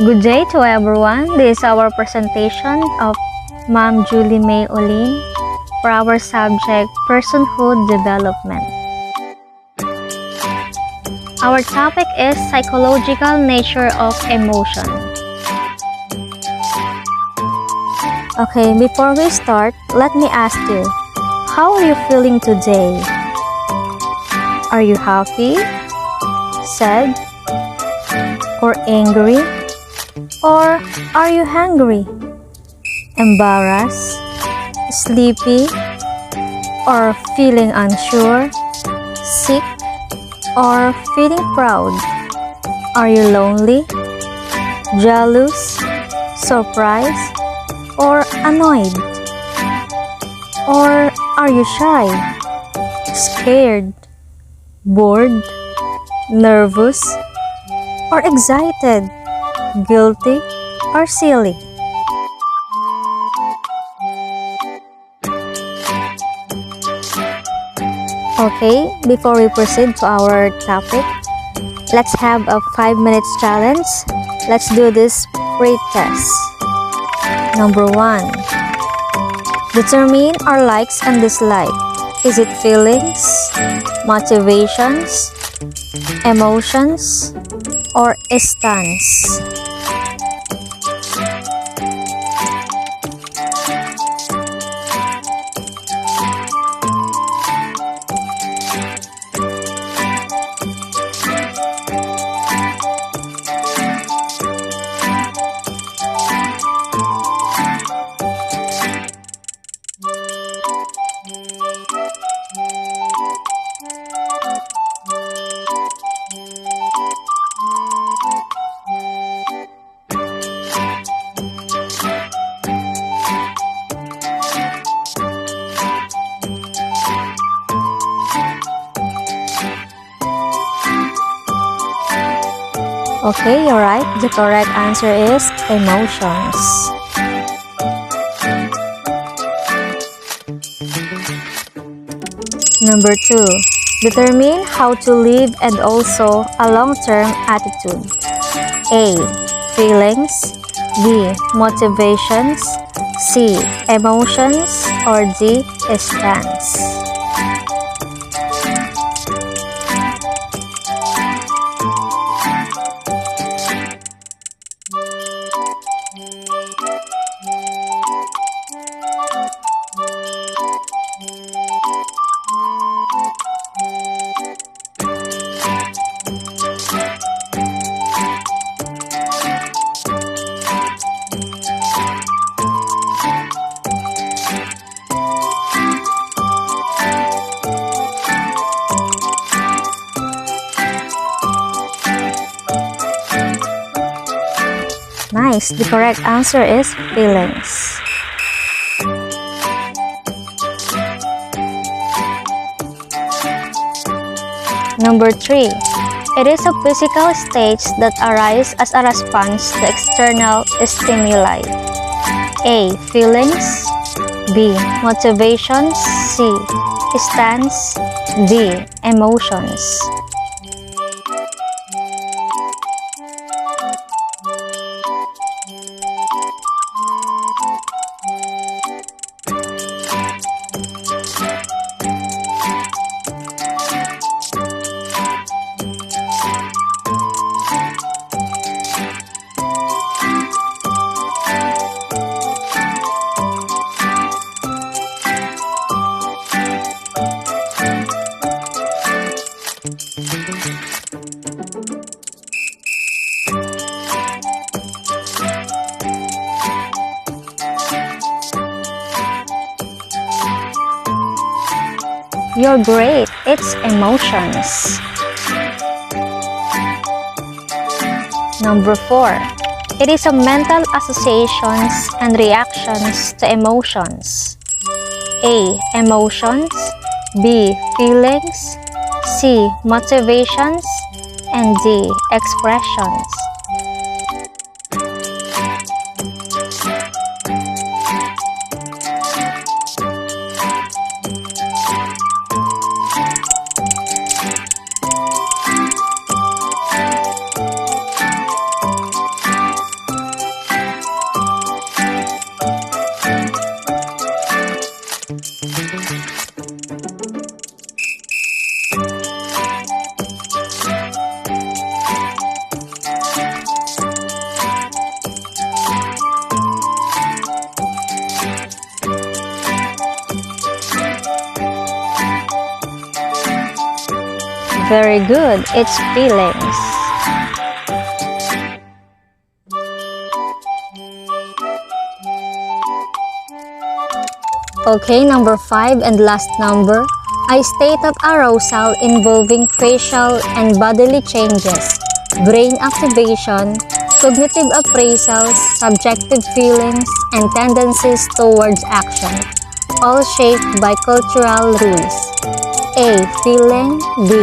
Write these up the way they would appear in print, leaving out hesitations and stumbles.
Good day to everyone. This is our presentation of Ma'am Julie May Olin for our subject Personhood Development. Our topic is psychological nature of emotion. Okay, before we start, let me ask you, how are you feeling today? Are you happy, sad, or angry? Or are you hungry, embarrassed, sleepy, or feeling unsure, sick, or feeling proud? Are you lonely, jealous, surprised, or annoyed? Or are you shy, scared, bored, nervous, or excited, guilty, or silly? Okay, before we proceed to our topic, let's have a 5 minutes challenge. Let's do this pre-test. Number 1. Determine our likes and dislikes. Is it feelings, motivations, emotions, or stance? Okay, you're right. The correct answer is emotions. Number 2. Determine how to live and also a long-term attitude. A. Feelings. B. Motivations. C. Emotions. Or D. Stance. Nice. The correct answer is feelings. Number 3. It is a physical state that arises as a response to external stimuli. A. Feelings. B. Motivations. C. Stance. D. Emotions. You're great. It's emotions. Number 4. It is a mental associations and reactions to emotions. A. Emotions. B. Feelings. C. Motivations. And D. Expressions. Very good, it's feelings. Okay, number 5 and last number. A state of arousal involving facial and bodily changes, brain activation, cognitive appraisals, subjective feelings, and tendencies towards action, all shaped by cultural rules. A. Feeling. B.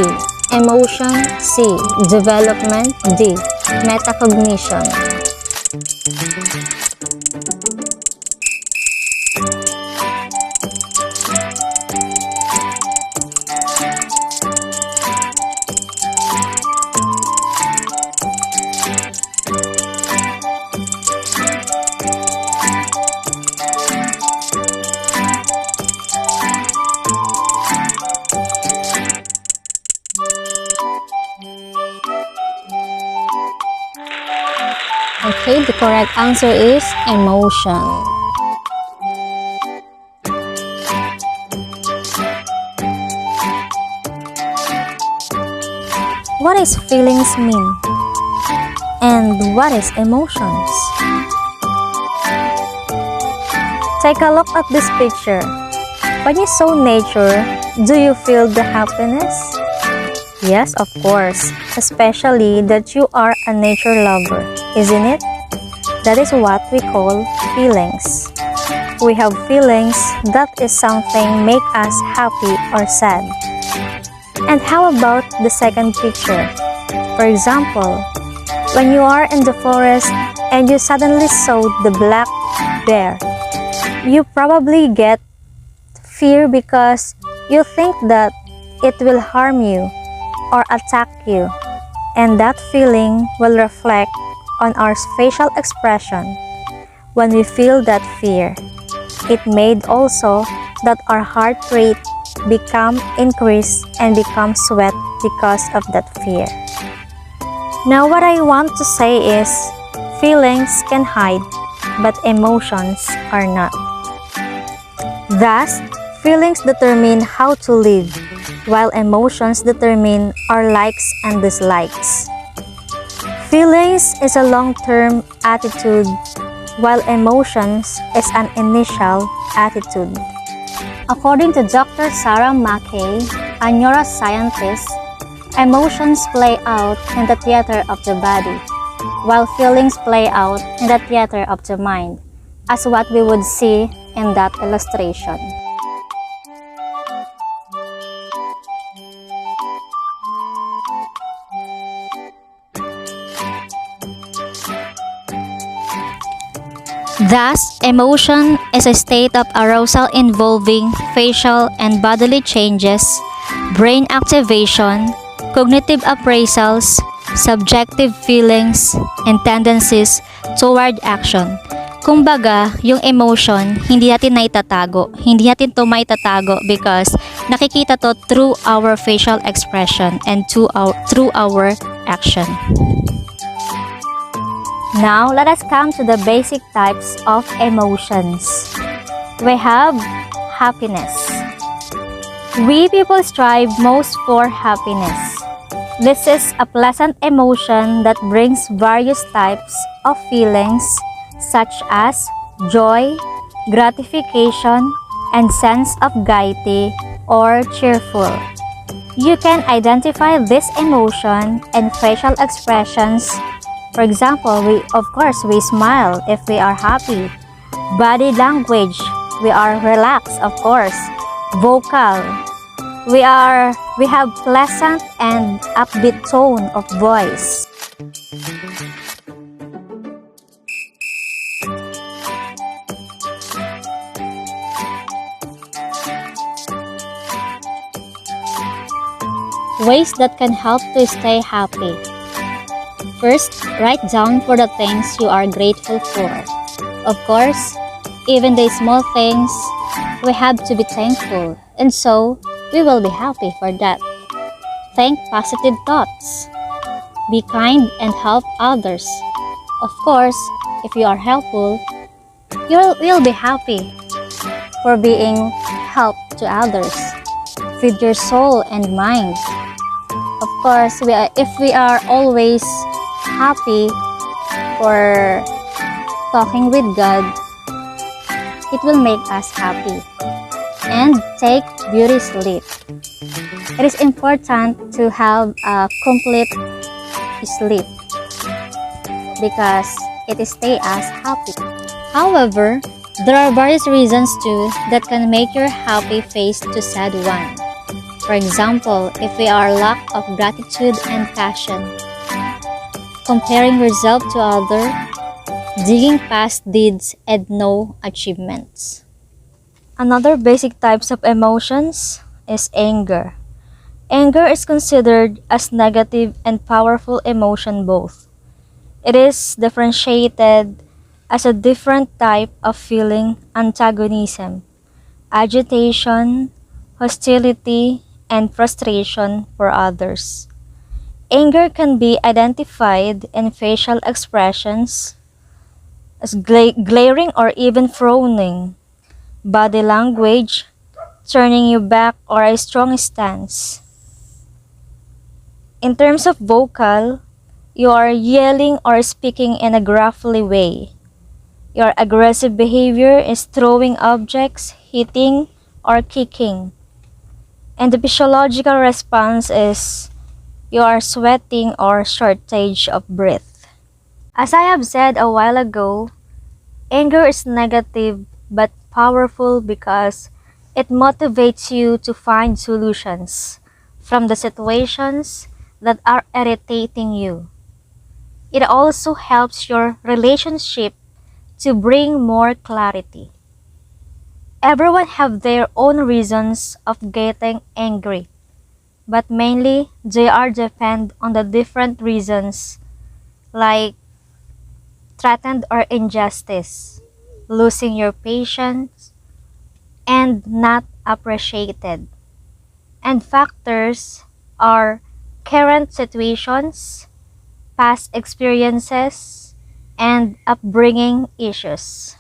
Emotion. C. Development. D. Metacognition. Okay, the correct answer is emotion. What is feelings mean? And what is emotions? Take a look at this picture. When you saw nature, do you feel the happiness? Yes, of course, especially that you are a nature lover, isn't it? That is what we call feelings. We have feelings that is something make us happy or sad. And how about the second picture? For example, when you are in the forest and you suddenly saw the black bear, you probably get fear because you think that it will harm you or attack you, and that feeling will reflect on our facial expression when we feel that fear. It made also that our heart rate become increased and become sweat because of that fear. Now what I want to say is, feelings can hide, but emotions are not. Thus, feelings determine how to live, while emotions determine our likes and dislikes. Feelings is a long-term attitude, while emotions is an initial attitude. According to Dr. Sarah Mackay, a neuroscientist, emotions play out in the theater of the body, while feelings play out in the theater of the mind, as what we would see in that illustration. Thus, emotion is a state of arousal involving facial and bodily changes, brain activation, cognitive appraisals, subjective feelings, and tendencies toward action. Kumbaga, yung emotion, hindi natin naitatago. Hindi natin to maitatago because nakikita to through our facial expression and through our action. Now, let us come to the basic types of emotions. We have happiness. We people strive most for happiness. This is a pleasant emotion that brings various types of feelings such as joy, gratification, and sense of gaiety or cheerful. You can identify this emotion in facial expressions. For example, we smile if we are happy. Body language, we are relaxed, of course. Vocal, we have pleasant and upbeat tone of voice. Ways that can help to stay happy. First, write down for the things you are grateful for. Of course, even the small things, we have to be thankful, and so we will be happy for that. Think positive thoughts. Be kind and help others. Of course, if you are helpful, you'll be happy for being help to others. Feed your soul and mind. Of course, if we are always happy for talking with God, it will make us happy. And take beauty sleep. It is important to have a complete sleep because it stays us happy. However, there are various reasons too that can make your happy face to sad one. For example, if we are lack of gratitude and passion, comparing yourself to others, digging past deeds and no achievements. Another basic types of emotions is anger. Anger is considered as negative and powerful emotion both. It is differentiated as a different type of feeling antagonism, agitation, hostility, and frustration for others. Anger can be identified in facial expressions as glaring or even frowning, body language, turning you back or a strong stance. In terms of vocal, you are yelling or speaking in a gruffly way. Your aggressive behavior is throwing objects, hitting, or kicking. And the physiological response is you are sweating or shortage of breath. As I have said a while ago, anger is negative but powerful because it motivates you to find solutions from the situations that are irritating you. It also helps your relationship to bring more clarity. Everyone have their own reasons of getting angry, but mainly they are depend on the different reasons like threatened or injustice, losing your patience, and not appreciated. And factors are current situations, past experiences, and upbringing issues.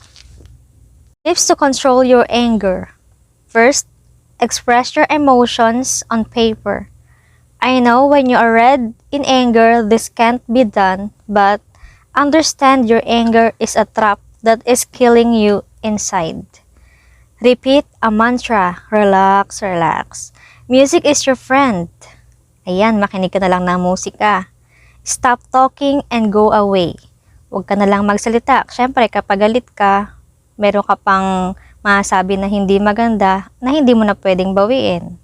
Tips to control your anger. First, express your emotions on paper. I know when you are red in anger, this can't be done, but understand your anger is a trap that is killing you inside. Repeat a mantra, relax, relax. Music is your friend. Ayan, makinig ka na lang ng musika. Stop talking and go away. Huwag ka na lang magsalita. Siyempre, kapag galit ka, meron ka pang masabi na hindi maganda na hindi mo na pwedeng bawiin.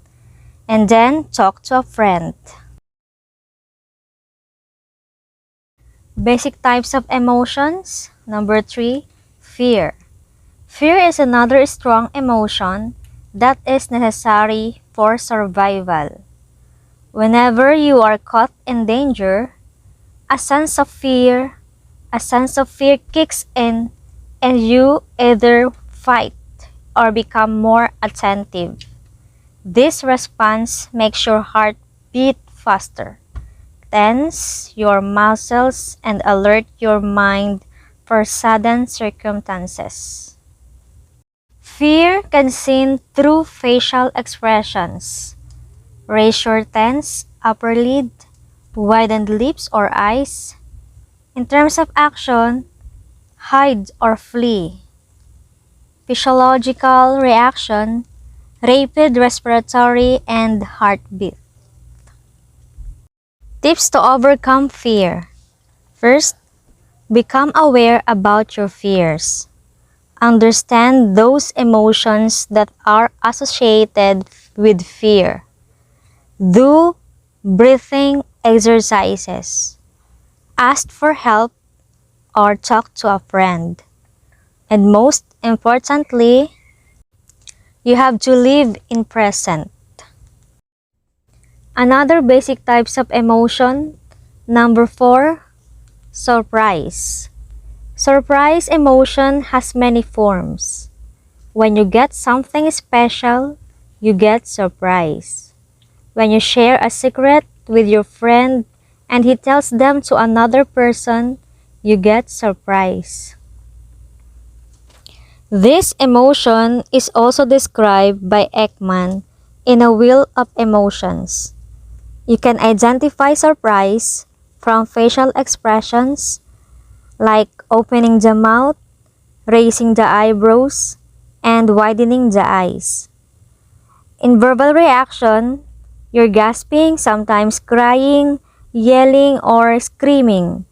And then, talk to a friend. Basic types of emotions. Number 3, fear. Fear is another strong emotion that is necessary for survival. Whenever you are caught in danger, a sense of fear kicks in and you either fight or become more attentive. This response makes your heart beat faster, tense your muscles, and alert your mind for sudden circumstances. Fear can seen through facial expressions. Raise your tense upper lid, widened lips or eyes. In terms of action, hide or flee. Physiological reaction, rapid respiratory and heartbeat. Tips to overcome fear. First, become aware about your fears. Understand those emotions that are associated with fear. Do breathing exercises. Ask for help or talk to a friend. And most importantly, you have to live in present. Another basic types of emotion. Number 4, surprise. Surprise emotion has many forms. When you get something special, you get surprise. When you share a secret with your friend and he tells them to another person, you get surprise. This emotion is also described by Ekman in A Wheel of Emotions. You can identify surprise from facial expressions like opening the mouth, raising the eyebrows, and widening the eyes. In verbal reaction, you're gasping, sometimes crying, yelling, or screaming.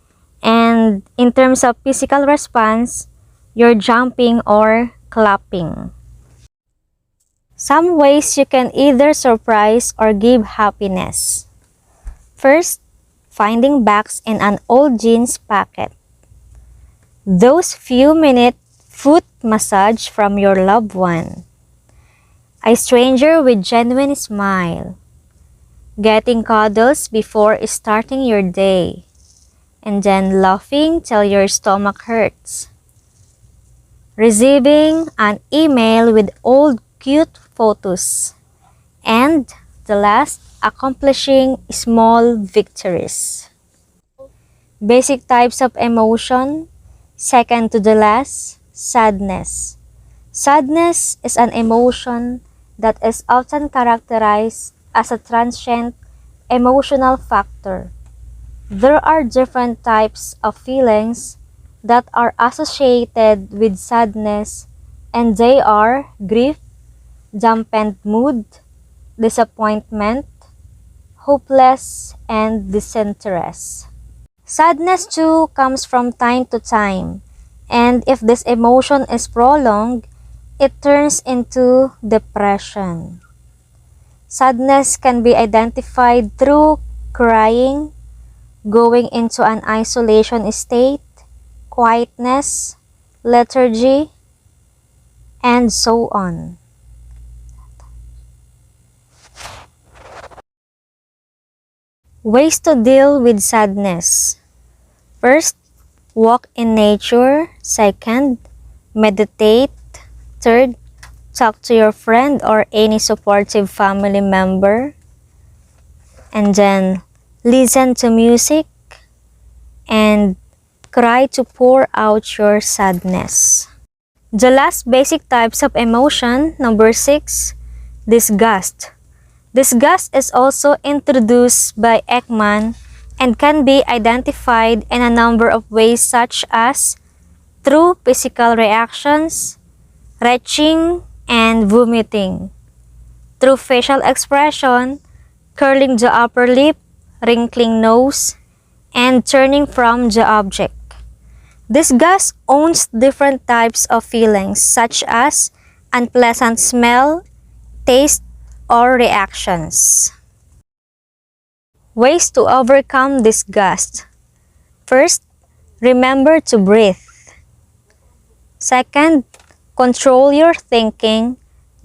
And in terms of physical response, you're jumping or clapping. Some ways you can either surprise or give happiness. First, finding bags in an old jeans pocket. Those few-minute foot massage from your loved one. A stranger with genuine smile. Getting cuddles before starting your day. And then laughing till your stomach hurts. Receiving an email with old cute photos. And the last, accomplishing small victories. Basic types of emotion. Second to the last, sadness. Sadness is an emotion that is often characterized as a transient emotional factor. There are different types of feelings that are associated with sadness, and they are grief, dampened mood, disappointment, hopeless, and disinterest. Sadness too comes from time to time, and if this emotion is prolonged, it turns into depression. Sadness can be identified through crying, going into an isolation state, quietness, lethargy, and so on. Ways to deal with sadness. First, walk in nature. Second, meditate. Third, talk to your friend or any supportive family member. And then, listen to music. And cry to pour out your sadness. The last basic types of emotion, number 6, disgust. Disgust is also introduced by Ekman and can be identified in a number of ways such as through physical reactions, retching, and vomiting. Through facial expression, curling the upper lip, wrinkling nose, and turning from the object. Disgust owns different types of feelings such as unpleasant smell, taste, or reactions. Ways to overcome disgust. First, remember to breathe. Second, control your thinking.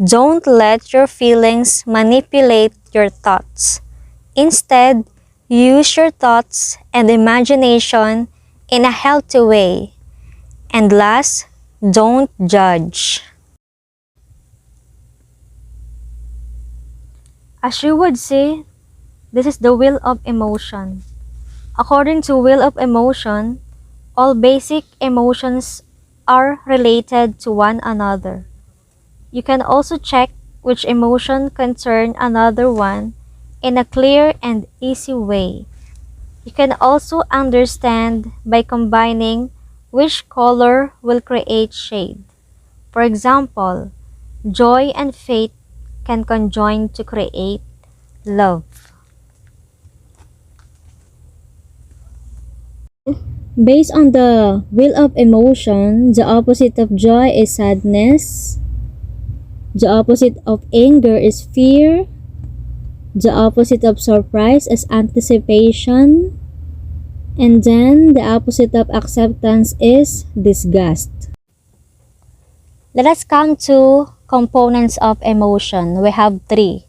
Don't let your feelings manipulate your thoughts. Instead, use your thoughts and imagination in a healthy way. And last, don't judge. As you would see, this is the wheel of emotion. According to wheel of emotion, all basic emotions are related to one another. You can also check which emotion concern another one in a clear and easy way. You can also understand by combining which color will create shade. For example, joy and faith can conjoin to create love. Based on the wheel of emotion, the opposite of joy is sadness. The opposite of anger is fear. The opposite of surprise is anticipation. And then the opposite of acceptance is disgust. Let us come to components of emotion. We have 3.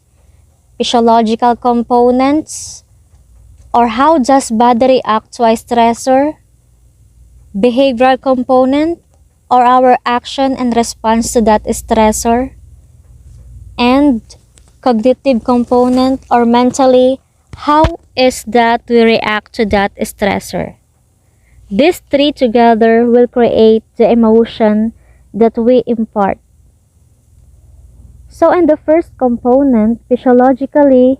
Physiological components, or how does body react to a stressor. Behavioral component, or our action and response to that stressor. And cognitive component, or mentally, how is that we react to that stressor. These 3 together will create the emotion that we impart. So in the first component, physiologically,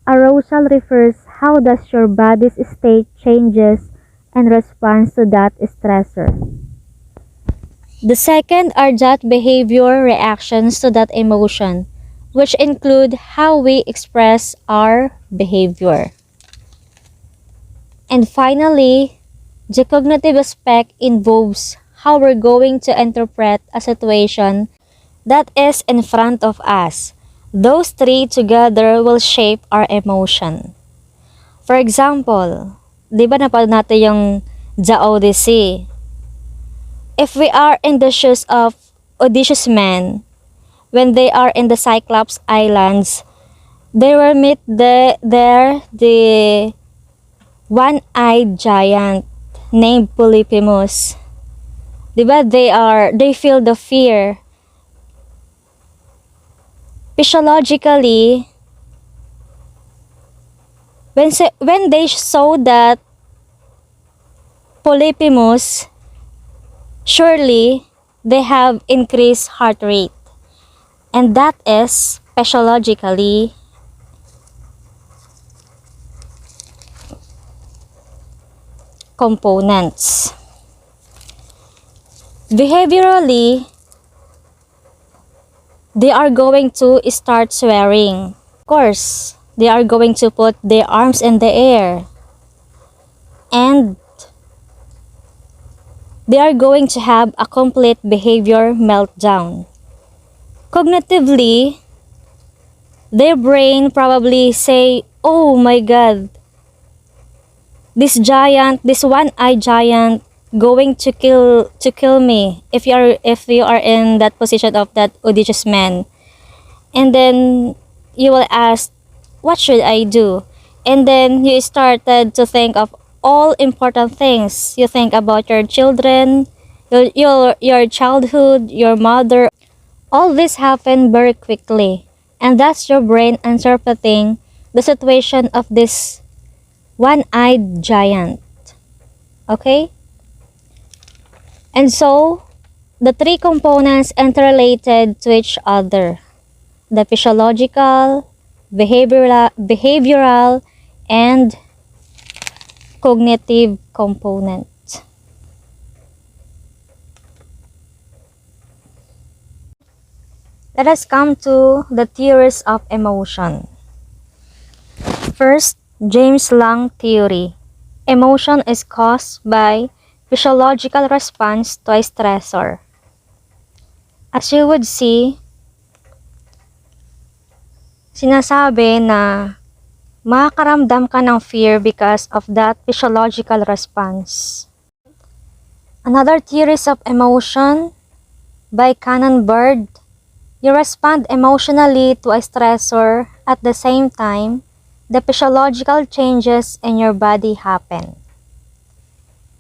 Arousal refers how does your body's state changes and responds to that stressor. The second are that behavior reactions to that emotion, which include how we express our behavior. And finally, the cognitive aspect involves how we're going to interpret a situation that is in front of us. Those three together will shape our emotion. For example, di ba napanood natin yung The Odyssey? If we are in the shoes of Odysseus' men, when they are in the Cyclops Islands, they will meet the one-eyed giant named Polyphemus. Diba they feel the fear. Physiologically, when they saw that Polyphemus, surely they have increased heart rate. And that is physiologically components. Behaviorally, they are going to start swearing. Of course, they are going to put their arms in the air. And they are going to have a complete behavior meltdown. Cognitively, their brain probably say, "Oh my God, this one-eyed giant going to kill me if you are in that position of that Odysseus man." And then you will ask, what should I do? And then you started to think of all important things. You think about your children, your childhood, your mother. All this happened very quickly. And that's your brain interpreting the situation of this one-eyed giant. Okay? And so, the three components interrelated to each other. The physiological, behavioral, and cognitive component. Let us come to the theories of emotion. First, James Lang theory. Emotion is caused by physiological response to a stressor. As you would see, sinasabi na makakaramdam ka ng fear because of that physiological response. Another theories of emotion by Canon Bird. You respond emotionally to a stressor at the same time the physiological changes in your body happen.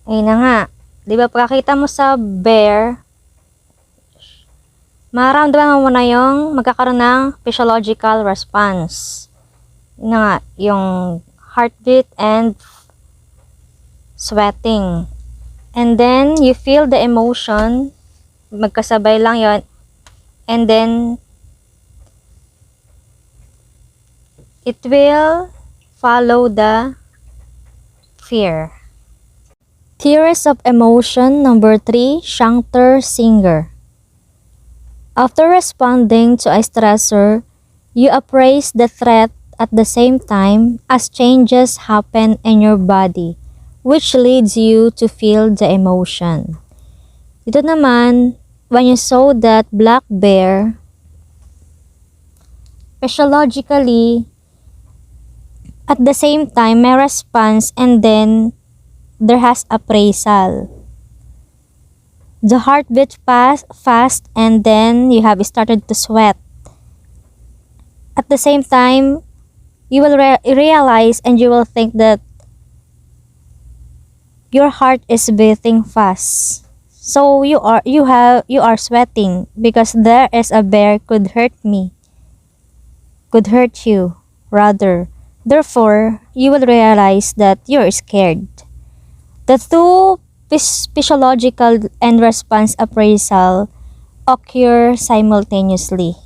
Ayun na nga. Di ba pagkakita mo sa bear, mararamdaman mo na yung magkakaroon ng physiological response. Yun na nga, yung heartbeat and sweating. And then, you feel the emotion, magkasabay lang yon. And then, it will follow the fear. Theories of emotion number 3, Shankter-Singer. After responding to a stressor, you appraise the threat at the same time as changes happen in your body, which leads you to feel the emotion. Ito naman, when you saw that black bear, physiologically, at the same time, may response and then there has appraisal. The heartbeat fast and then you have started to sweat. At the same time, you will realize and you will think that your heart is beating fast. So you are sweating because there is a bear could hurt me. Could hurt you, rather. Therefore, you will realize that you're scared. The two physiological and response appraisal occur simultaneously.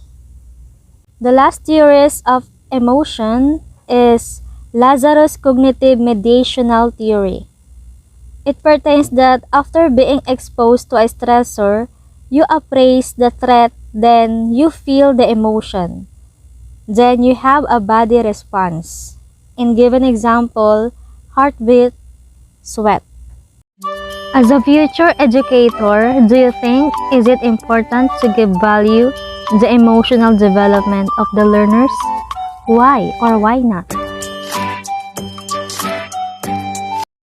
The last theories of emotion is Lazarus' cognitive mediational theory. It pertains that after being exposed to a stressor, you appraise the threat, then you feel the emotion. Then you have a body response. In given example, heartbeat, sweat. As a future educator, do you think is it important to give value the emotional development of the learners? Why or why not?